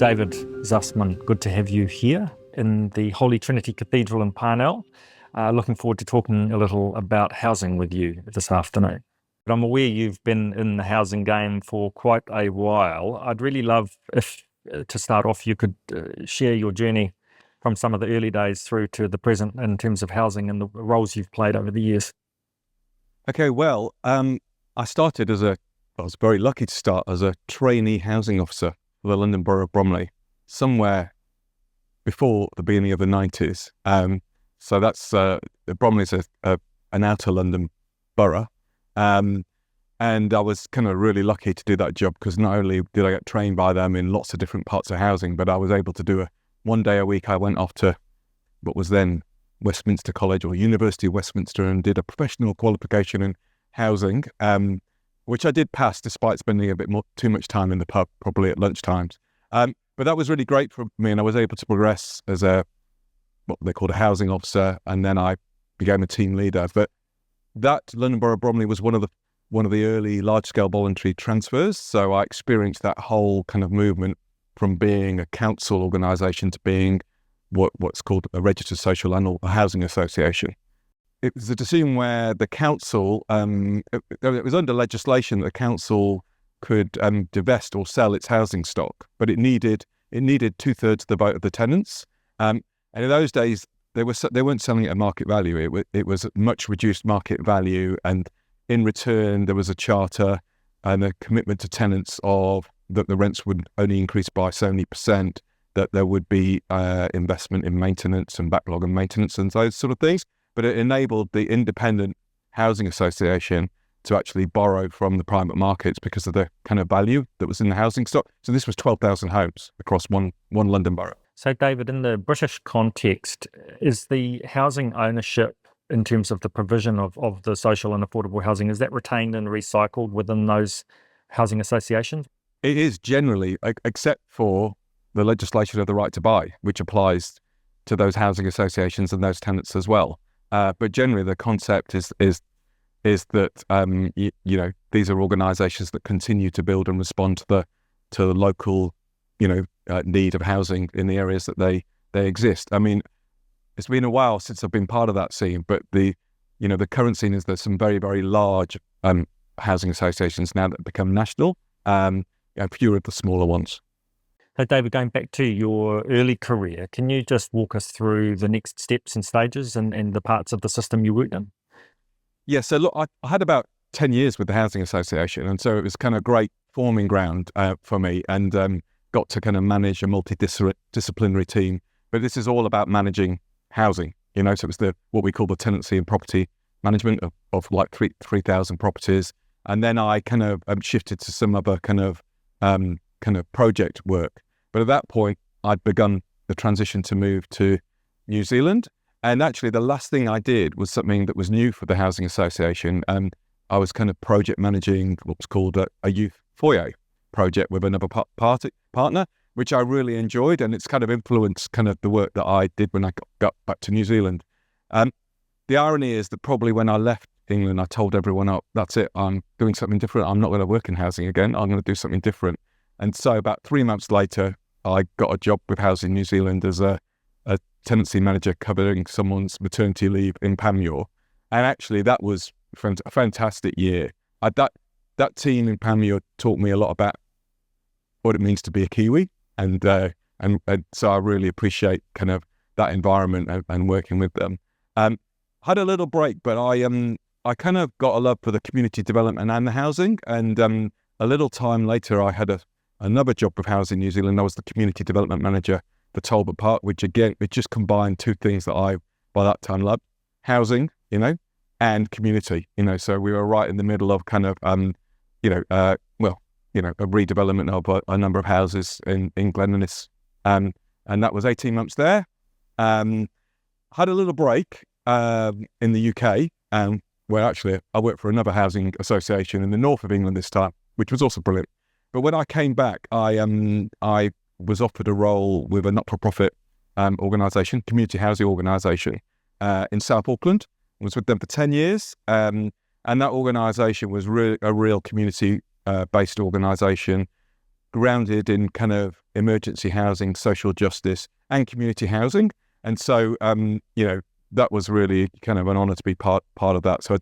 David Zussman, good to have you here in the Holy Trinity Cathedral in Parnell. Looking forward to talking a little about housing with you this afternoon. But I'm aware you've been in the housing game for quite a while. I'd really love if, to start off, you could share your journey from some of the early days through to the present in terms of housing and the roles you've played over the years. Okay, well, I was very lucky to start as a trainee housing officer for the London Borough of Bromley, somewhere before the beginning of the 90s. So that's, Bromley's an outer London borough. And I was kind of really lucky to do that job because not only did I get trained by them in lots of different parts of housing, but I was able to do one day a week. I went off to what was then Westminster College or University of Westminster and did a professional qualification in housing, which I did pass despite spending too much time in the pub, probably at lunchtimes. But that was really great for me, and I was able to progress as what they called a housing officer, and then I became a team leader. But that London Borough of Bromley was one of the early large-scale voluntary transfers, so I experienced that whole kind of movement from being a council organisation to being what's called a registered social and a housing association. It was a decision where the council, it was under legislation that the council could divest or sell its housing stock, but it needed 2/3 of the vote of the tenants. And in those days, they weren't selling it at market value. It was much reduced market value, and in return there was a charter and a commitment to tenants that the rents would only increase by 70%, that there would be investment in maintenance and backlog and maintenance and those sort of things. But it enabled the independent housing association to actually borrow from the private markets because of the kind of value that was in the housing stock. So this was 12,000 homes across one London borough. So David, in the British context, is the housing ownership in terms of the provision of the social and affordable housing, is that retained and recycled within those housing associations? It is generally, except for the legislation of the right to buy, which applies to those housing associations and those tenants as well. But generally, the concept is that these are organisations that continue to build and respond to the local need of housing in the areas that they exist. I mean, it's been a while since I've been part of that scene, but the current scene is there's some very, very large housing associations now that have become national, and fewer of the smaller ones. So David, going back to your early career, can you just walk us through the next steps and stages and the parts of the system you worked in? Yeah, so look, I had about 10 years with the Housing Association, and so it was kind of great forming ground for me, and got to kind of manage a multidisciplinary team. But this is all about managing housing, so it was what we call the tenancy and property management of like 3,000 properties. And then I kind of shifted to some other kind of project work. But at that point, I'd begun the transition to move to New Zealand. And actually, the last thing I did was something that was new for the Housing Association. I was kind of project managing what was called a youth foyer project with another partner, which I really enjoyed. And it's kind of influenced kind of the work that I did when I got back to New Zealand. The irony is that probably when I left England, I told everyone, oh, that's it, I'm doing something different. I'm not going to work in housing again. I'm going to do something different. And so about 3 months later, I got a job with Housing New Zealand as a tenancy manager covering someone's maternity leave in Panmure. And actually, that was a fantastic year. That team in Panmure taught me a lot about what it means to be a Kiwi. And so I really appreciate kind of that environment and working with them. Had a little break, but I kind of got a love for the community development and the housing. And a little time later, I had another job with Housing New Zealand. I was the community development manager for Talbot Park, which again, it just combined two things that I, by that time, loved: housing, and community, So we were right in the middle of kind of, a redevelopment of a number of houses in Glen Innes, and that was 18 months there. Had a little break in the UK, where actually I worked for another housing association in the north of England this time, which was also brilliant. But when I came back, I was offered a role with a not-for-profit organisation, community housing organisation in South Auckland. I was with them for 10 years, and that organisation was a real community-based organisation, grounded in kind of emergency housing, social justice, and community housing. And so, that was really kind of an honour to be part of that. So I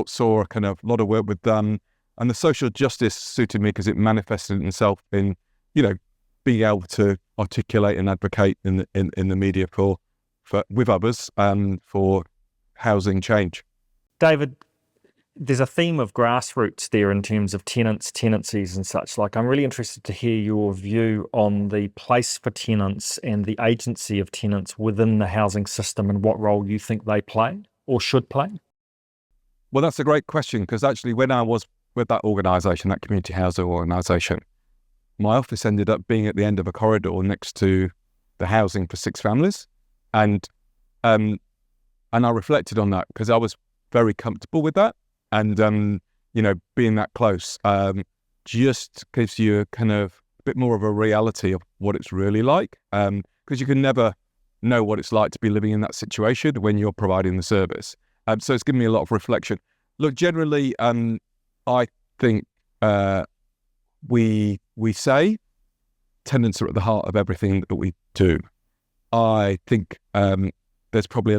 saw a kind of lot of work with them, and the social justice suited me because it manifested itself in, being able to articulate and advocate in the media for with others for housing change. David, there's a theme of grassroots there in terms of tenants, tenancies and such. Like, I'm really interested to hear your view on the place for tenants and the agency of tenants within the housing system and what role you think they play or should play. Well, that's a great question, because actually when I was with that organisation, that community housing organisation, my office ended up being at the end of a corridor next to the housing for 6 families. And I reflected on that because I was very comfortable with that. And, being that close just gives you a kind of bit more of a reality of what it's really like. Because you can never know what it's like to be living in that situation when you're providing the service. So it's given me a lot of reflection. Look, generally, I think we say tenants are at the heart of everything that we do. I think there's probably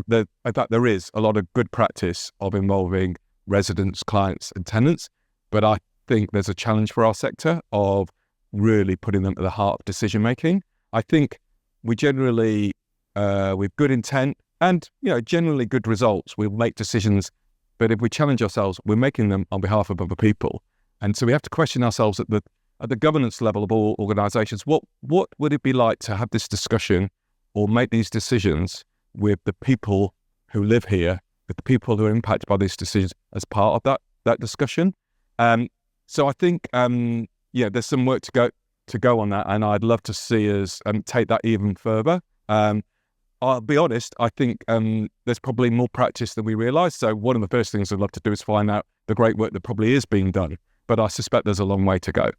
there is a lot of good practice of involving residents, clients and tenants, but I think there's a challenge for our sector of really putting them at the heart of decision making. I think we generally, with good intent and generally good results, we'll make decisions, but if we challenge ourselves, we're making them on behalf of other people. And so we have to question ourselves at the governance level of all organisations. What would it be like to have this discussion or make these decisions with the people who live here, with the people who are impacted by these decisions as part of that discussion? So I think there's some work to go on that, and I'd love to see us take that even further. I'll be honest, I think there's probably more practice than we realise. So one of the first things I'd love to do is find out the great work that probably is being done, but I suspect there's a long way to go.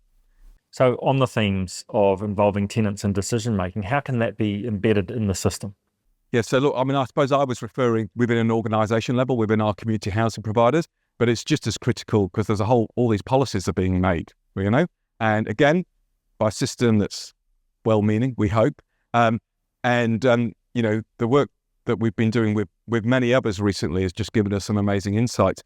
So on the themes of involving tenants in decision making, how can that be embedded in the system? Yeah, so look, I suppose I was referring within an organisation level, within our community housing providers, but it's just as critical because there's all these policies are being made, and again, by a system that's well-meaning, we hope, the work that we've been doing with many others recently has just given us some amazing insights.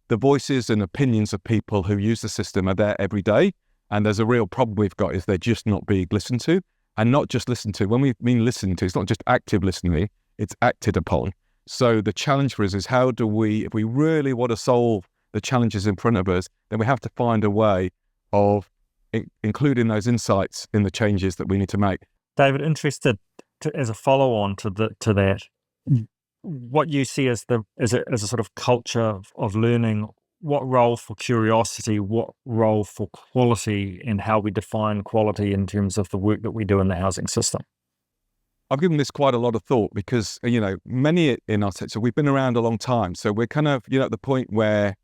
The voices and opinions of people who use the system are there every day, and there's a real problem we've got is they're just not being listened to. And not just listened to. When we mean listened to, it's not just active listening, it's acted upon. So the challenge for us is how do we, if we really want to solve the challenges in front of us, then we have to find a way of including those insights in the changes that we need to make. David, interested as a follow-on to that, what you see as a sort of culture of learning, what role for curiosity, what role for quality, and how we define quality in terms of the work that we do in the housing system? I've given this quite a lot of thought because, many in our sector, we've been around a long time. So we're kind of, at the point where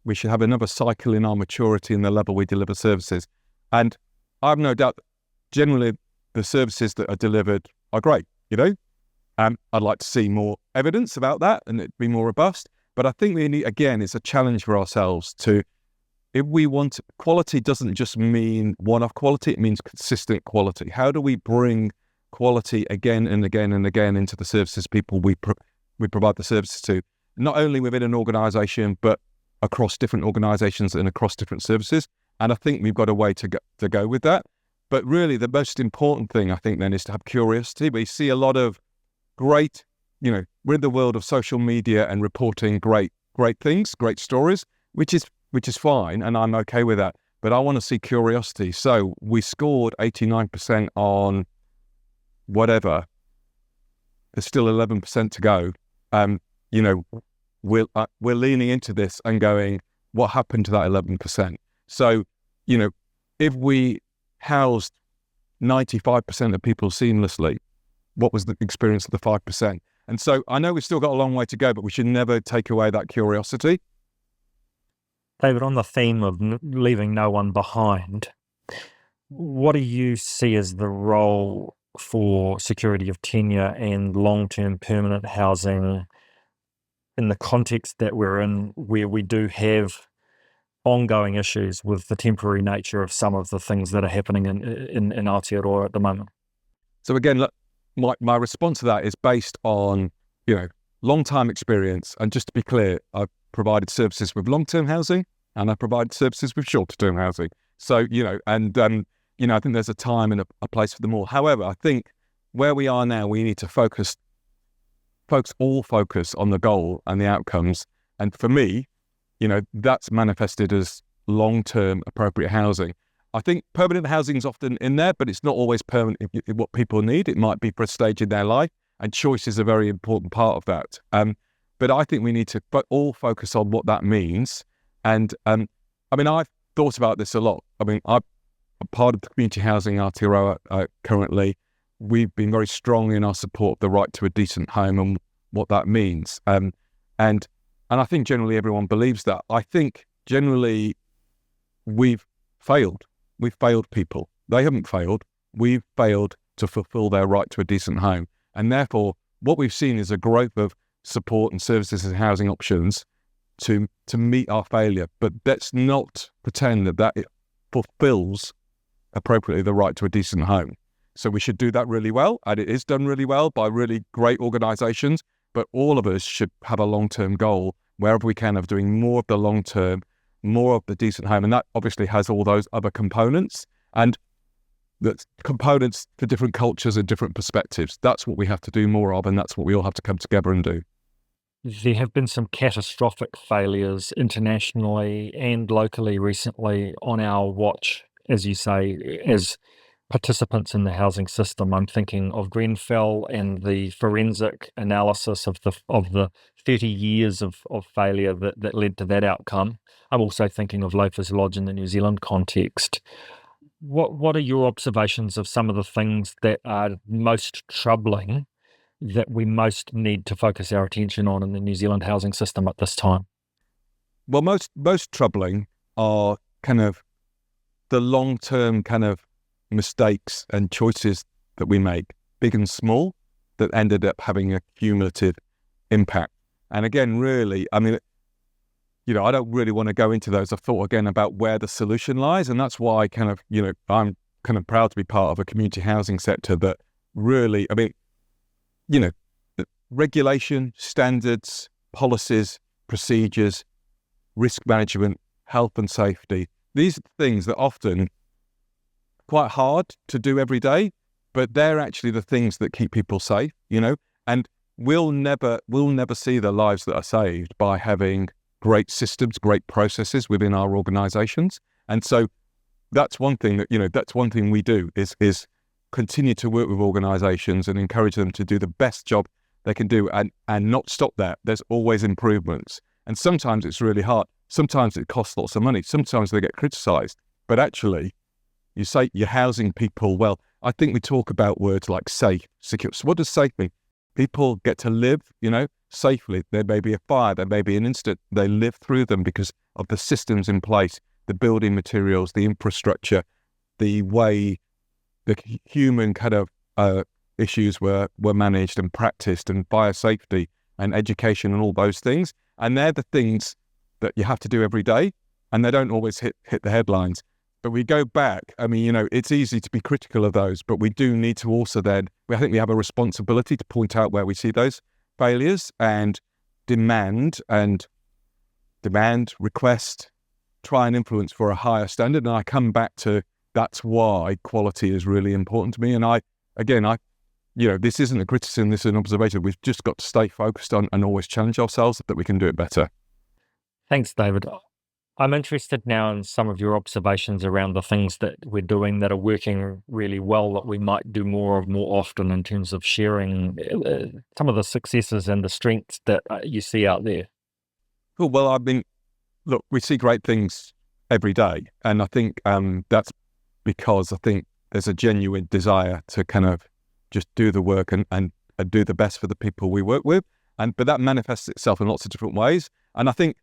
we should have another cycle in our maturity and the level we deliver services. And I have no doubt that generally the services that are delivered are great, I'd like to see more evidence about that and it be more robust. But I think we need, again, it's a challenge for ourselves if we want, quality doesn't just mean one-off quality, it means consistent quality. How do we bring quality again and again and again into the services people we provide the services to, not only within an organisation, but across different organisations and across different services? And I think we've got a way to go with that. But really the most important thing, I think, then is to have curiosity. We see a lot of great, we're in the world of social media and reporting great things, great stories, which is fine, and I'm okay with that. But I want to see curiosity. So we scored 89% on whatever. There's still 11% to go. We're leaning into this and going, what happened to that 11%? So, if we housed 95% of people seamlessly, what was the experience of the 5%? And so I know we've still got a long way to go, but we should never take away that curiosity. David, on the theme of leaving no one behind, what do you see as the role for security of tenure and long-term permanent housing in the context that we're in, where we do have ongoing issues with the temporary nature of some of the things that are happening in Aotearoa at the moment? So again, look, my response to that is based on, long time experience. And just to be clear, I've provided services with long-term housing and I provide services with shorter-term housing. So, I think there's a time and a place for them all. However, I think where we are now, we need to focus on the goal and the outcomes. And for me, that's manifested as long-term appropriate housing. I think permanent housing is often in there, but it's not always permanent if what people need. It might be for a stage in their life, and choice is a very important part of that. But I think we need to all focus on what that means. And I've thought about this a lot. I'm part of the Community Housing Aotearoa currently. We've been very strong in our support of the right to a decent home and what that means. And I think generally everyone believes that. I think generally we've failed. We've failed people. They haven't failed. We've failed to fulfill their right to a decent home. And therefore, what we've seen is a growth of support and services and housing options to meet our failure. But let's not pretend that it fulfills appropriately the right to a decent home. So we should do that really well. And it is done really well by really great organisations. But all of us should have a long-term goal wherever we can of doing more of the long-term, more of the decent home. And that obviously has all those other components and the components for different cultures and different perspectives. That's what we have to do more of, and that's what we all have to come together and do. There have been some catastrophic failures internationally and locally recently on our watch, as you say, as participants in the housing system. I'm thinking of Grenfell and the forensic analysis of the 30 years of failure that led to that outcome. I'm also thinking of Loafers Lodge in the New Zealand context. What are your observations of some of the things that are most troubling that we most need to focus our attention on in the New Zealand housing system at this time? Well, most troubling are kind of the long-term kind of mistakes and choices that we make, big and small, that ended up having a cumulative impact. And again, really, I don't really want to go into those. I've thought again about where the solution lies, and that's why I'm kind of proud to be part of a community housing sector that really, the regulation, standards, policies, procedures, risk management, health and safety. These are things that often quite hard to do every day, but they're actually the things that keep people safe, and we'll never see the lives that are saved by having great systems, great processes within our organizations. And so that's one thing that's one thing we do is continue to work with organizations and encourage them to do the best job they can do and not stop there. There's always improvements. And sometimes it's really hard. Sometimes it costs lots of money. Sometimes they get criticized. But actually, you say you're housing people well. I think we talk about words like safe, secure. So what does safe mean? People get to live, safely. There may be a fire, there may be an incident. They live through them because of the systems in place, the building materials, the infrastructure, the way the human kind of issues were managed and practiced, and biosafety and education and all those things. And they're the things that you have to do every day, and they don't always hit the headlines. But we go back, it's easy to be critical of those, but we do need to also I think we have a responsibility to point out where we see those failures and demand, request, try and influence for a higher standard. And I come back to that's why quality is really important to me. And this isn't a criticism, this is an observation. We've just got to stay focused on and always challenge ourselves that we can do it better. Thanks, David. I'm interested now in some of your observations around the things that we're doing that are working really well that we might do more of more often in terms of sharing some of the successes and the strengths that you see out there. Cool. Well, look, we see great things every day. And I think that's because I think there's a genuine desire to kind of just do the work and do the best for the people we work with. But that manifests itself in lots of different ways. And I think,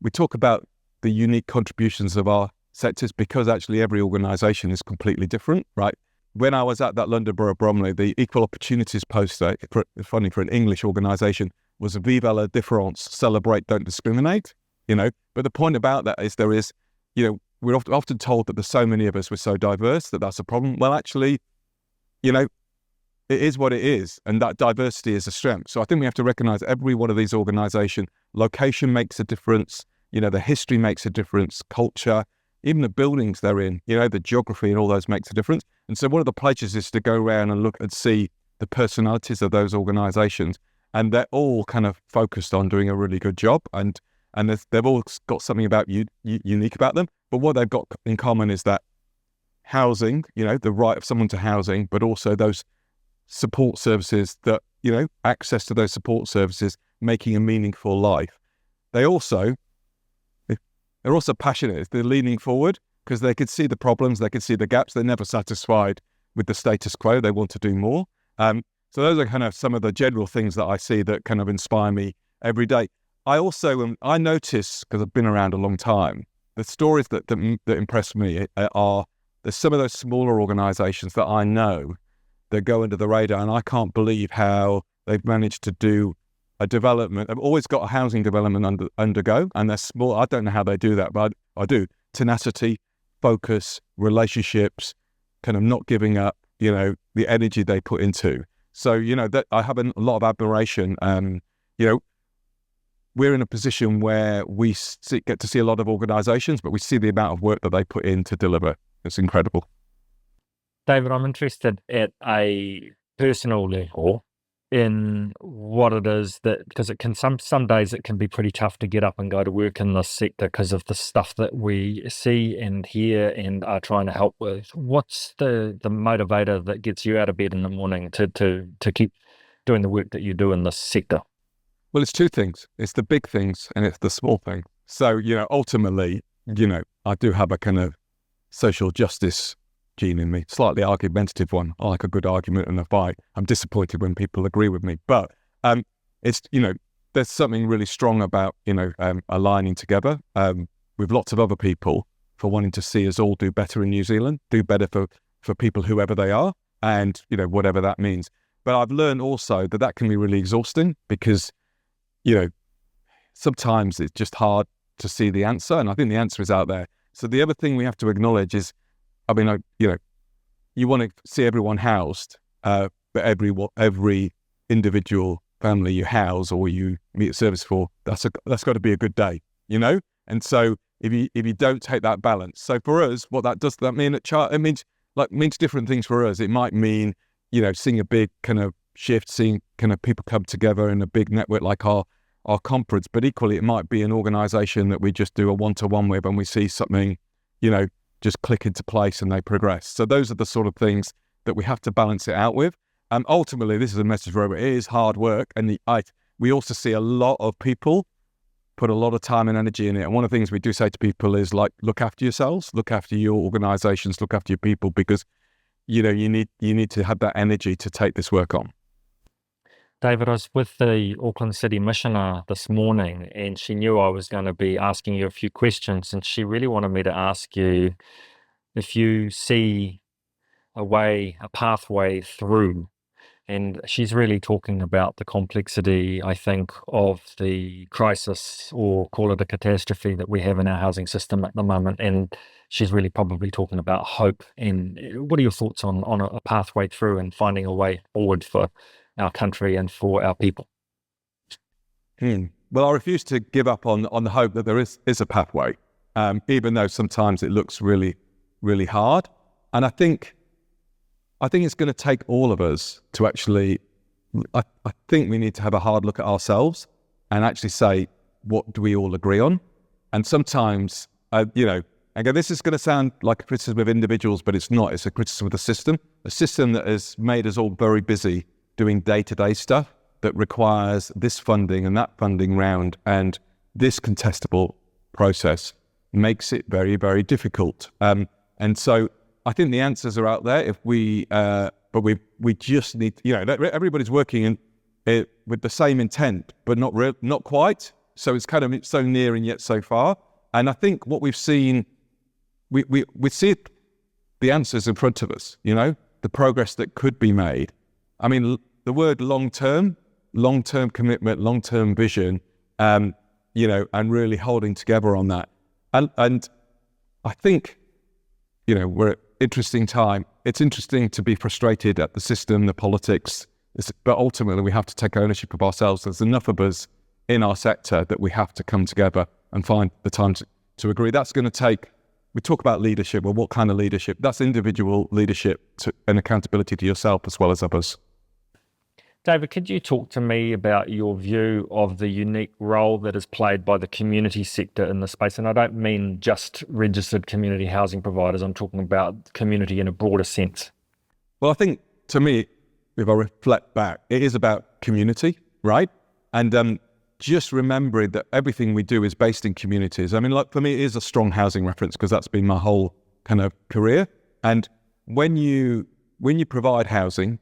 we talk about the unique contributions of our sectors because actually every organisation is completely different, right? When I was at that London Borough Bromley, the Equal Opportunities poster, for an English organisation, was Vive la différence, celebrate, don't discriminate. But the point about that is we're often told that there's so many of us, we're so diverse, that's a problem. Well, actually, it is what it is, and that diversity is a strength. So I think we have to recognize every one of these organizations, location makes a difference, the history makes a difference, culture, even the buildings they're in, the geography and all those makes a difference. And so one of the pleasures is to go around and look and see the personalities of those organizations, and they're all kind of focused on doing a really good job, and they've all got something about unique about them. But what they've got in common is that housing, the right of someone to housing, but also those support services that, access to those support services, making a meaningful life. They're also passionate. They're leaning forward because they could see the problems, they could see the gaps. They're never satisfied with the status quo. They want to do more. So those are kind of some of the general things that I see that kind of inspire me every day. I also, I notice, because I've been around a long time, the stories that impress me are there's some of those smaller organizations that I know that go under the radar, and I can't believe how they've managed to do a development. They've always got a housing development undergo, and they're small. I don't know how they do that, but I do. Tenacity, focus, relationships, kind of not giving up, the energy they put into. So, that I have a lot of admiration. We're in a position where we get to see a lot of organizations, but we see the amount of work that they put in to deliver. It's incredible. David, I'm interested at a personal level in what it is that, because it can some days it can be pretty tough to get up and go to work in this sector because of the stuff that we see and hear and are trying to help with. What's the motivator that gets you out of bed in the morning to keep doing the work that you do in this sector? Well, it's two things. It's the big things and it's the small thing. So, ultimately, I do have a kind of social justice gene in me, slightly argumentative one. I like a good argument and a fight. I'm disappointed when people agree with me, but it's there's something really strong about aligning together with lots of other people for wanting to see us all do better in New Zealand, do better for people whoever they are, and whatever that means. But I've learned also that can be really exhausting because sometimes it's just hard to see the answer, and I think the answer is out there. So the other thing we have to acknowledge is, you want to see everyone housed, but every individual family you house or you meet a service for, that's got to be a good day, And so if you don't take that balance, so for us, what does that mean at CHA? It means different things for us. It might mean seeing a big kind of shift, seeing kind of people come together in a big network like our conference, but equally it might be an organisation that we just do a one-to-one with, and we see something, just click into place and they progress. So those are the sort of things that we have to balance it out with. And ultimately, this is a message for everyone. It is hard work. And we also see a lot of people put a lot of time and energy in it. And one of the things we do say to people is look after yourselves, look after your organizations, look after your people, because, you need to have that energy to take this work on. David, I was with the Auckland City Missioner this morning, and she knew I was going to be asking you a few questions, and she really wanted me to ask you if you see a pathway through. And she's really talking about the complexity, I think, of the crisis, or call it a catastrophe, that we have in our housing system at the moment. And she's really probably talking about hope. And what are your thoughts on a pathway through and finding a way forward for our country and for our people? Well, I refuse to give up on the hope that there is a pathway, even though sometimes it looks really, really hard. And I think it's going to take all of us to actually, I think we need to have a hard look at ourselves and actually say, what do we all agree on? And sometimes, again, this is going to sound like a criticism of individuals, but it's not. It's a criticism of the system, a system that has made us all very busy doing day-to-day stuff that requires this funding and that funding round, and this contestable process makes it very, very difficult. And so I think the answers are out there. But we just need, everybody's working with the same intent, but not quite. So it's kind of so near and yet so far. And I think what we've seen, we see the answers in front of us. The progress that could be made. I mean, the word long-term commitment, long-term vision, and really holding together on that. And I think, we're at an interesting time. It's interesting to be frustrated at the system, the politics, but ultimately we have to take ownership of ourselves. There's enough of us in our sector that we have to come together and find the time to agree. That's going to take, we talk about leadership, well, what kind of leadership? That's individual leadership and accountability to yourself as well as others. David, could you talk to me about your view of the unique role that is played by the community sector in this space? And I don't mean just registered community housing providers. I'm talking about community in a broader sense. Well, I think, to me, if I reflect back, it is about community, right? And just remembering that everything we do is based in communities. I mean, like for me, it is a strong housing reference because that's been my whole kind of career. And when you provide housing,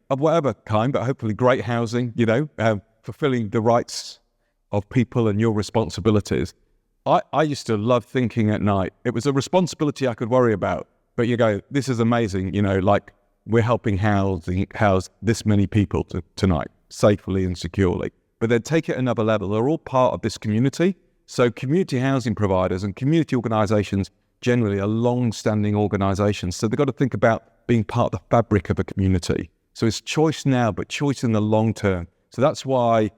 of whatever kind, but hopefully great housing, fulfilling the rights of people and your responsibilities. I used to love thinking at night. It was a responsibility I could worry about, but you go, this is amazing, like we're helping house this many people tonight, safely and securely. But then take it another level. They're all part of this community. So community housing providers and community organisations generally are long-standing organisations. So they've got to think about being part of the fabric of a community. So it's choice now, but choice in the long term. So that's why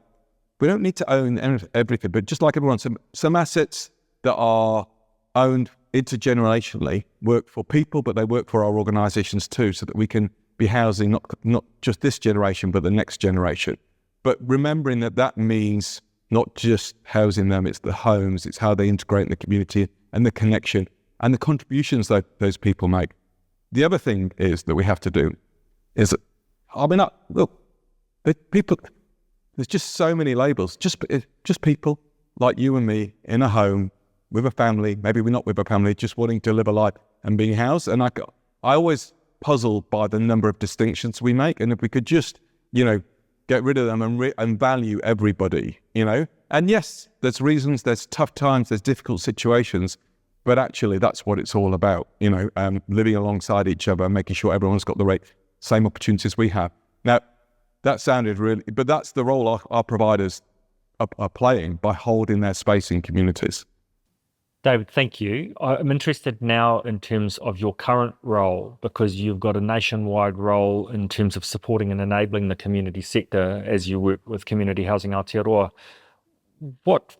we don't need to own everything, but just like everyone, some assets that are owned intergenerationally work for people, but they work for our organisations too, so that we can be housing not just this generation, but the next generation. But remembering that means not just housing them, it's the homes, it's how they integrate in the community and the connection and the contributions that those people make. The other thing is that we have to do is, people, there's just so many labels, just people like you and me in a home with a family, maybe we're not with a family, just wanting to live a life and being housed. And I always puzzled by the number of distinctions we make. And if we could just, get rid of them and value everybody, And yes, there's reasons, there's tough times, there's difficult situations, but actually that's what it's all about, living alongside each other, making sure everyone's got the same opportunities we have. Now, that sounded really, but that's the role our providers are playing by holding their space in communities. David, thank you. I'm interested now in terms of your current role, because you've got a nationwide role in terms of supporting and enabling the community sector as you work with Community Housing Aotearoa. What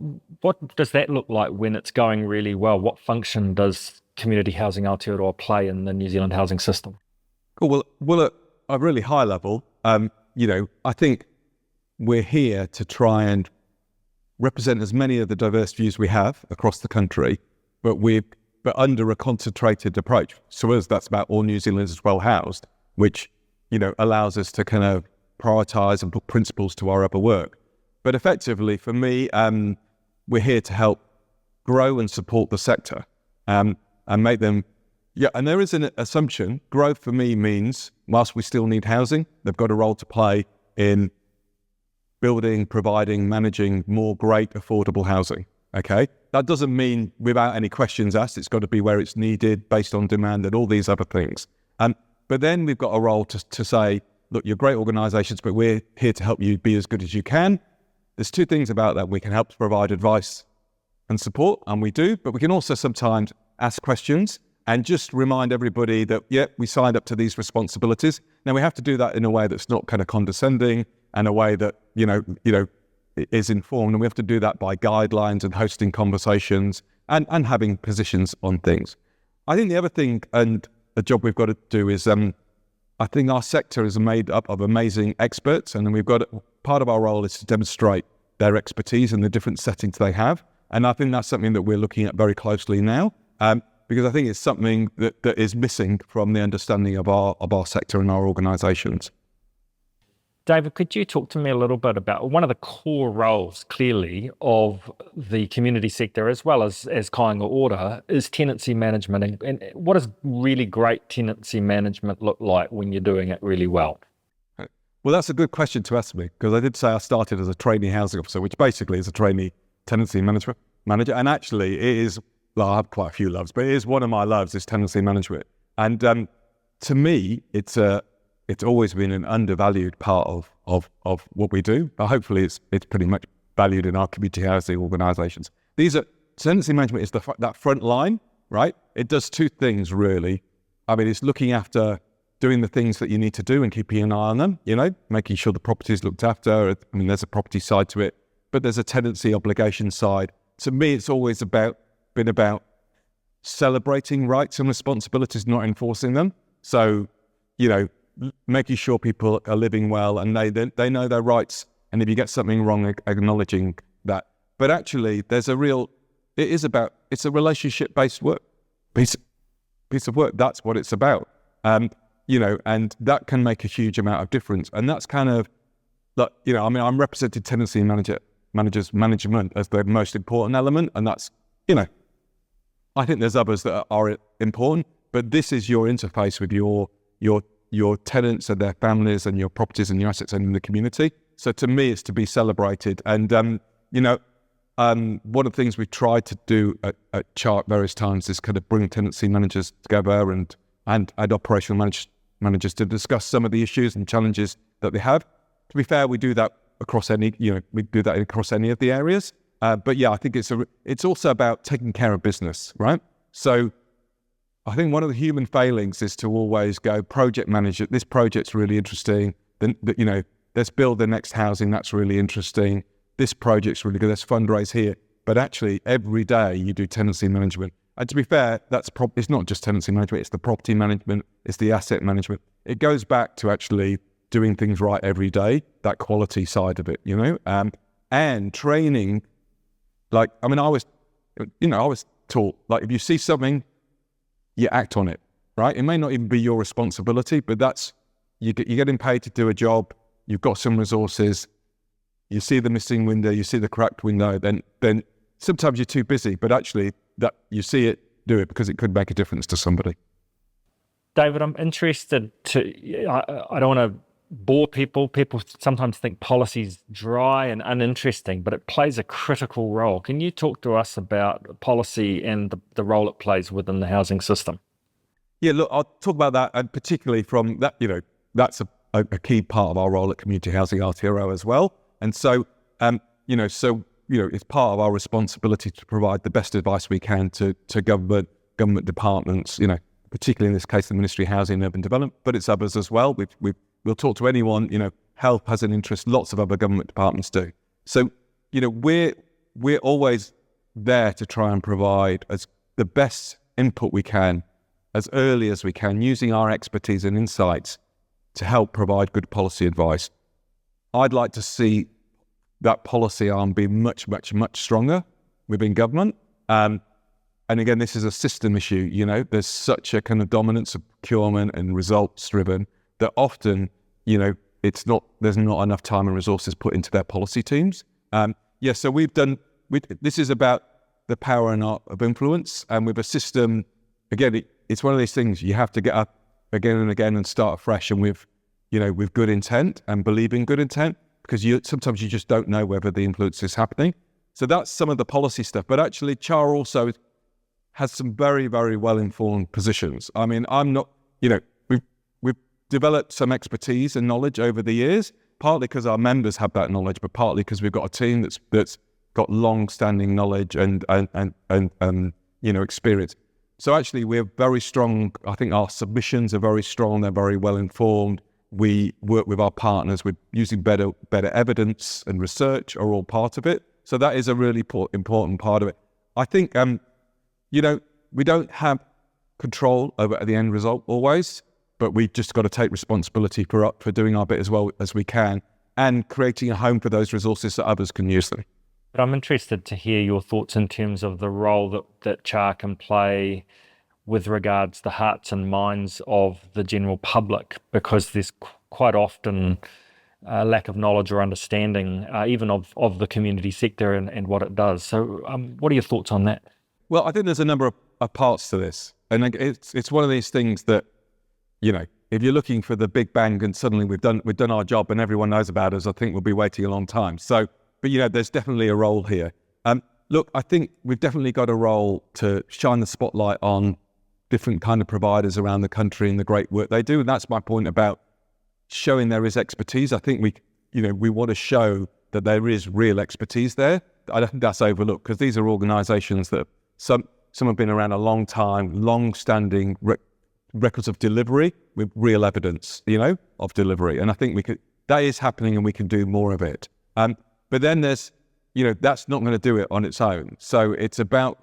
does that look like when it's going really well? What function does Community Housing Aotearoa play in the New Zealand housing system? Cool. Well, at a really high level, I think we're here to try and represent as many of the diverse views we have across the country, but under a concentrated approach. So us, that's about all New Zealanders well housed, which, allows us to kind of prioritise and put principles to our other work. But effectively, for me, we're here to help grow and support the sector and make them. Yeah, and there is an assumption. Growth for me means, whilst we still need housing, they've got a role to play in building, providing, managing more great affordable housing. Okay, that doesn't mean without any questions asked. It's got to be where it's needed, based on demand, and all these other things. But then we've got a role to say, look, you're great organisations, but we're here to help you be as good as you can. There's two things about that. We can help to provide advice and support, and we do, but we can also sometimes ask questions and just remind everybody that, we signed up to these responsibilities. Now, we have to do that in a way that's not kind of condescending and a way that, is informed. And we have to do that by guidelines and hosting conversations and having positions on things. I think the other thing and the job we've got to do is, I think our sector is made up of amazing experts, and then part of our role is to demonstrate their expertise in the different settings they have. And I think that's something that we're looking at very closely now. Because I think it's something that is missing from the understanding of our sector and our organisations. David, could you talk to me a little bit about one of the core roles, clearly, of the community sector, as well as kāinga ora, is tenancy management. And what does really great tenancy management look like when you're doing it really well? Well, that's a good question to ask me, because I did say I started as a trainee housing officer, which basically is a trainee tenancy manager. And actually, it is, well, I have quite a few loves, but it is one of my loves, is tenancy management. And to me, it's always been an undervalued part of what we do. But hopefully it's pretty much valued in our community housing organisations. Tenancy management is that front line, right? It does two things really. I mean, it's looking after doing the things that you need to do and keeping an eye on them, making sure the property is looked after. I mean, there's a property side to it, but there's a tenancy obligation side. To me, it's always been about celebrating rights and responsibilities, not enforcing them. So, making sure people are living well and they know their rights. And if you get something wrong, acknowledging that. But actually, it's a relationship-based piece of work. That's what it's about. And that can make a huge amount of difference. And that's kind of, I'm representing tenancy managers management as the most important element. And that's, I think there's others that are important, but this is your interface with your tenants and their families and your properties and your assets and the community. So to me, it's to be celebrated. And, one of the things we've tried to do at CHA at various times is kind of bring tenancy managers together and operational managers to discuss some of the issues and challenges that they have. To be fair, we do that across any of the areas. But yeah, I think it's also about taking care of business, right? So I think one of the human failings is to always go, project manager, this project's really interesting. Then, let's build the next housing, that's really interesting. This project's really good, let's fundraise here. But actually, every day you do tenancy management. And to be fair, it's not just tenancy management, it's the property management, it's the asset management. It goes back to actually doing things right every day, that quality side of it, and training. I was taught, if you see something, you act on it, right? It may not even be your responsibility, but you're getting paid to do a job. You've got some resources. You see the missing window, you see the cracked window. Then sometimes you're too busy, but actually that you see it, do it because it could make a difference to somebody. David, I'm interested I don't want to bore people. People sometimes think policy's dry and uninteresting, but it plays a critical role. Can you talk to us about policy and the role it plays within the housing system? Yeah, look, I'll talk about that, and particularly from that, that's a key part of our role at Community Housing Aotearoa as well. And so, it's part of our responsibility to provide the best advice we can to government departments, particularly in this case, the Ministry of Housing and Urban Development, but it's others as well. We'll talk to anyone, health has an interest, lots of other government departments do. So, we're always there to try and provide as the best input we can, as early as we can, using our expertise and insights to help provide good policy advice. I'd like to see that policy arm be much, much, much stronger within government. And again, this is a system issue, there's such a kind of dominance of procurement and results driven that often, there's not enough time and resources put into their policy teams. So this is about the power and art of influence. And with a system, again, it's one of these things you have to get up again and again and start afresh and with good intent and believe in good intent, because sometimes you just don't know whether the influence is happening. So that's some of the policy stuff. But actually, CHA also has some very, very well-informed positions. I mean, I'm not, we've developed some expertise and knowledge over the years, partly because our members have that knowledge, but partly because we've got a team that's got long-standing knowledge and experience. So actually, we're very strong. I think our submissions are very strong. They're very well-informed. We work with our partners. We're using better evidence and research are all part of it. So that is a really important part of it. I think, we don't have control over the end result always, but we've just got to take responsibility for doing our bit as well as we can and creating a home for those resources so others can use them. But I'm interested to hear your thoughts in terms of the role that CHA can play with regards to the hearts and minds of the general public, because there's quite often a lack of knowledge or understanding, even of the community sector and what it does. So what are your thoughts on that? Well, I think there's a number of parts to this. And it's one of these things that, if you're looking for the big bang and suddenly we've done our job and everyone knows about us, I think we'll be waiting a long time. So, but there's definitely a role here. Look, I think we've definitely got a role to shine the spotlight on different kind of providers around the country and the great work they do. And that's my point about showing there is expertise. I think we want to show that there is real expertise there. I don't think that's overlooked, because these are organisations that some have been around a long time, long-standing records of delivery with real evidence, of delivery. And I think that is happening, and we can do more of it. But then there's, that's not going to do it on its own. So it's about,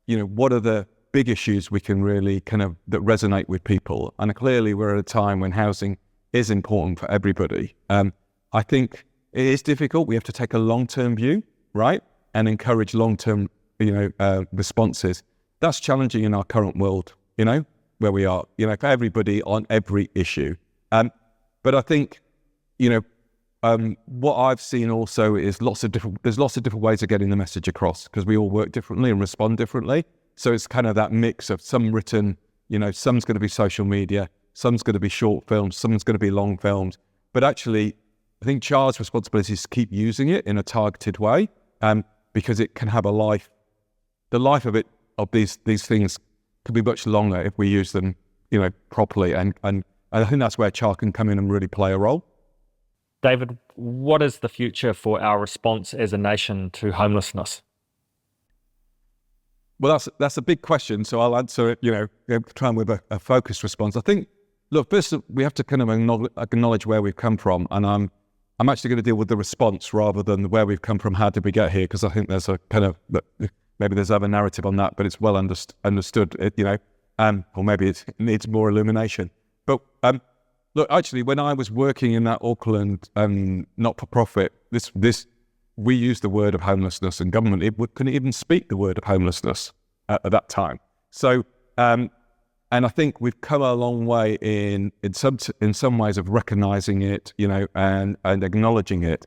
what are the big issues we can really that resonate with people. And clearly we're at a time when housing is important for everybody. I think it is difficult. We have to take a long-term view, right? And encourage long-term, responses. That's challenging in our current world, where we are, for everybody on every issue. But I think, what I've seen also is there's lots of different ways of getting the message across, because we all work differently and respond differently. So it's kind of that mix of some written, some's going to be social media, some's going to be short films, some's going to be long films. But actually, I think CHA's responsibility is to keep using it in a targeted way, because it can have a life. The life of these things could be much longer if we use them, properly. And I think that's where CHA can come in and really play a role. David, what is the future for our response as a nation to homelessness? Well, that's a big question, so I'll answer it, trying with a focused response. I think, look, first we have to kind of acknowledge where we've come from, and I'm actually going to deal with the response rather than where we've come from, how did we get here, because I think there's a kind of, maybe there's other narrative on that, but it's well understood, or maybe it needs more illumination. But look, actually, when I was working in that Auckland not-for-profit, we used the word of homelessness, and government couldn't even speak the word of homelessness at that time. So, and I think we've come a long way in some ways of recognising it, and acknowledging it.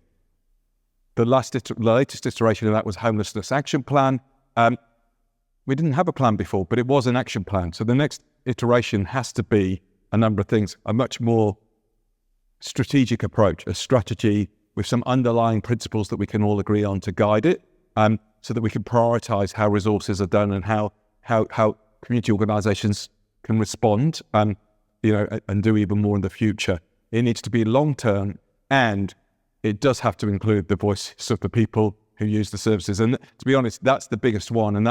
The latest iteration of that was Homelessness Action Plan. We didn't have a plan before, but it was an action plan. So the next iteration has to be a number of things, a much more strategic approach, a strategy with some underlying principles that we can all agree on to guide it, so that we can prioritise how resources are done and how community organisations can respond, and do even more in the future. It needs to be long-term, and it does have to include the voices of the people who use the services. And to be honest, that's the biggest one, and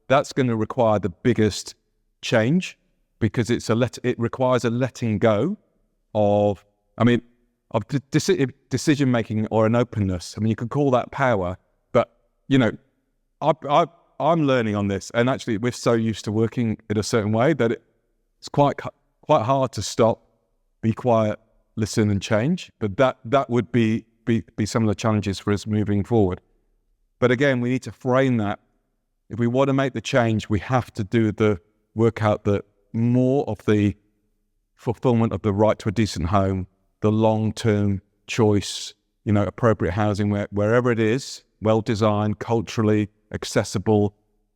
that's going to require the biggest change, because it requires a letting go of decision making, or an openness. I mean, you could call that power, but I'm learning on this, and actually we're so used to working in a certain way that it's quite hard to stop, be quiet, listen, and change. But that would be some of the challenges for us moving forward. But again, we need to frame that. If we want to make the change, we have to work out the more of the fulfillment of the right to a decent home, the long-term choice, appropriate housing wherever it is, well-designed, culturally accessible,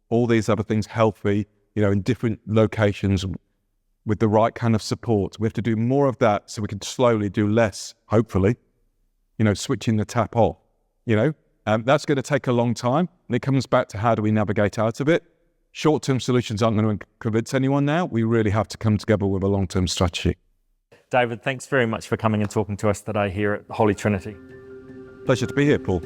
all these other things, healthy, in different locations with the right kind of support. We have to do more of that so we can slowly do less, hopefully, switching the tap off, That's going to take a long time, and it comes back to how do we navigate out of it. Short-term solutions aren't going to convince anyone now. We really have to come together with a long-term strategy. David, thanks very much for coming and talking to us today here at Holy Trinity. Pleasure to be here, Paul.